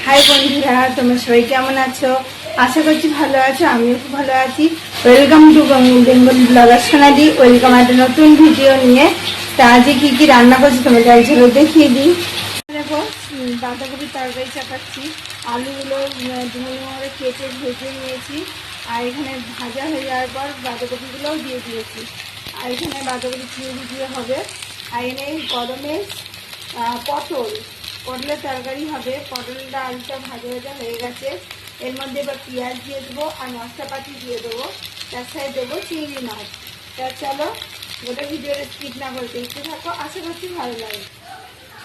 High বন্ধুরা, তোমরা সবাই কেমন আছো? আশা করছি ভালো আছো। আমিও খুব ভালো আছি। Welcome to Bengal blogger Sonali. Welcome একটা নতুন ভিডিও নিয়ে। তা আজকে কি কি রান্না করছি তোমাদের একজনে দেখিয়ে দিই। দেখো, বাঁধাকপির তরকারি চাপাচ্ছি। আলুগুলো দুমড়ে কেটে ভেজে নিয়েছি। আর এখানে ভাজা হয়ে যাওয়ার পর বাঁধাকপিগুলোও দিয়ে দিয়েছি। আর এখানে বাঁধাকপি চিংড়ি দিয়ে হবে। আর এখানে গরমে পটলের তরকারি হবে। পটলটা আলুটা ভাজা ভাজা হয়ে গেছে। এর মধ্যে এবার পেঁয়াজ দিয়ে দেবো আর মশলাপাতি দিয়ে দেবো। তার সাথে দেবো চিংড়ি মাছ। তা চলো গোটা ভিডিওটা স্কিপ না করে দেখতে থাকো, আশা করছি ভালো লাগে।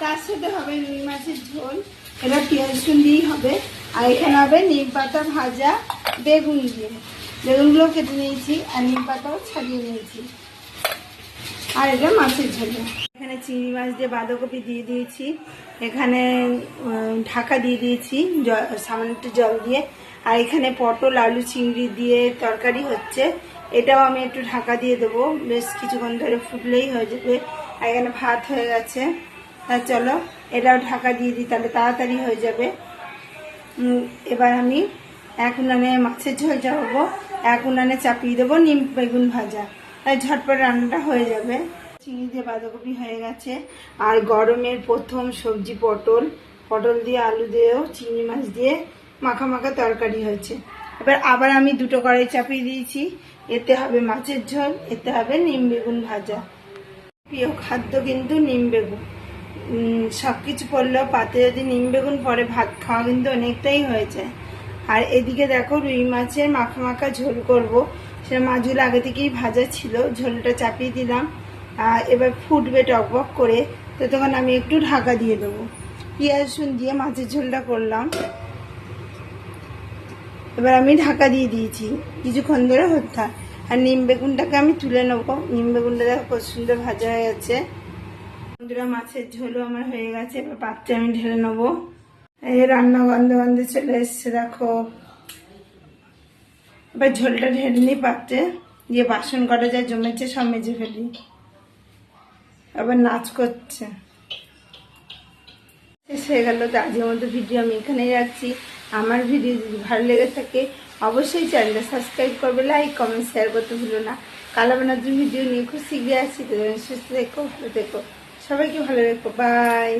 তার সাথে হবে রুই মাছের ঝোল, এটা পেঁয়াজ রসুন দিয়েই হবে। আর এখানে হবে নিম পাতা ভাজা বেগুন দিয়ে। বেগুনগুলো কেটে নিয়েছি আর নিম পাতাও ছাড়িয়ে নিয়েছি। আর এটা মাছের ঝোল। এখানে চিংড়ি মাছ দিয়ে বাঁধাকপি দিয়ে দিয়েছি। এখানে ঢাকা দিয়ে দিয়েছি সামান্য একটু জল দিয়ে। আর এখানে পটল আলু চিংড়ি দিয়ে তরকারি হচ্ছে, এটাও আমি একটু ঢাকা দিয়ে দেবো। বেশ কিছুক্ষণ ধরে ফুটলেই হয়ে যাবে। আর এখানে ভাত হয়ে গেছে। তা চলো এটাও ঢাকা দিয়ে দিই, তাহলে তাড়াতাড়ি হয়ে যাবে। এবার আমি এক উনানে মাছের ঝোল চাপাবো, এক উনানে চাপিয়ে দেবো নিম বেগুন ভাজা। তাই ঝটপট রান্নাটা হয়ে যাবে। চিংড়ি দিয়ে বাঁধাকপি হয়ে গেছে। আর গরমের প্রথম সবজি পটল দিয়ে আলু দিয়েও চিংড়ি মাছ দিয়ে মাখা মাখা তরকারি হয়েছে। এবার আবার আমি দুটো কড়াই চাপিয়ে দিয়েছি। এতে হবে মাছের ঝোল, এতে হবে নিম বেগুন ভাজা। প্রিয় খাদ্য কিন্তু নিম বেগুন। সবকিছু পড়লেও পাতে যদি নিম বেগুন পরে ভাত খাওয়া কিন্তু অনেকটাই হয়ে যায়। আর এদিকে দেখো রুই মাছের মাখা মাখা ঝোল করব। সেটা মাছগুলো আগে থেকেই ভাজা ছিল, ঝোলটা চাপিয়ে দিলাম। এবার ফুটবে টকবক করে, তো তখন আমি একটু ঢাকা দিয়ে দেবো। পেঁয়াজ রসুন দিয়ে মাছের ঝোলটা করলাম। এবার আমি ঢাকা দিয়ে দিয়েছি, কিছুক্ষণ ধরে হতে থাক। আর নিম বেগুনটাকে আমি তুলে নেবো। নিম বেগুনটা দেখো কত সুন্দর ভাজা হয়ে গেছে। বন্ধুরা, মাছের ঝোলও আমার হয়ে গেছে। এবার পাত্রে আমি ঢেলে নেবো। এই রান্না গন্ধ গন্ধে চলে এসছে দেখো। এবার ঝোলটা ঢেলে নিই পাত্রে, দিয়ে বাসন কটা যা জমেছে সব মেজে ফেলি। আবার নাচ করছে। শেষ হয়ে গেল। তো আজকের মতো ভিডিও আমি এখানেই রাখছি। আমার ভিডিও যদি ভালো লেগে থাকে অবশ্যই চ্যানেলটা সাবস্ক্রাইব করবে, লাইক কমেন্ট শেয়ার করতে ভুলো না। কাল আবার নতুন ভিডিও নিয়ে খুব শীঘ্রই আসছি। তো সুস্থ থেকো, ভালো থেকো, সবাইকে ভালো রেখো। বাই।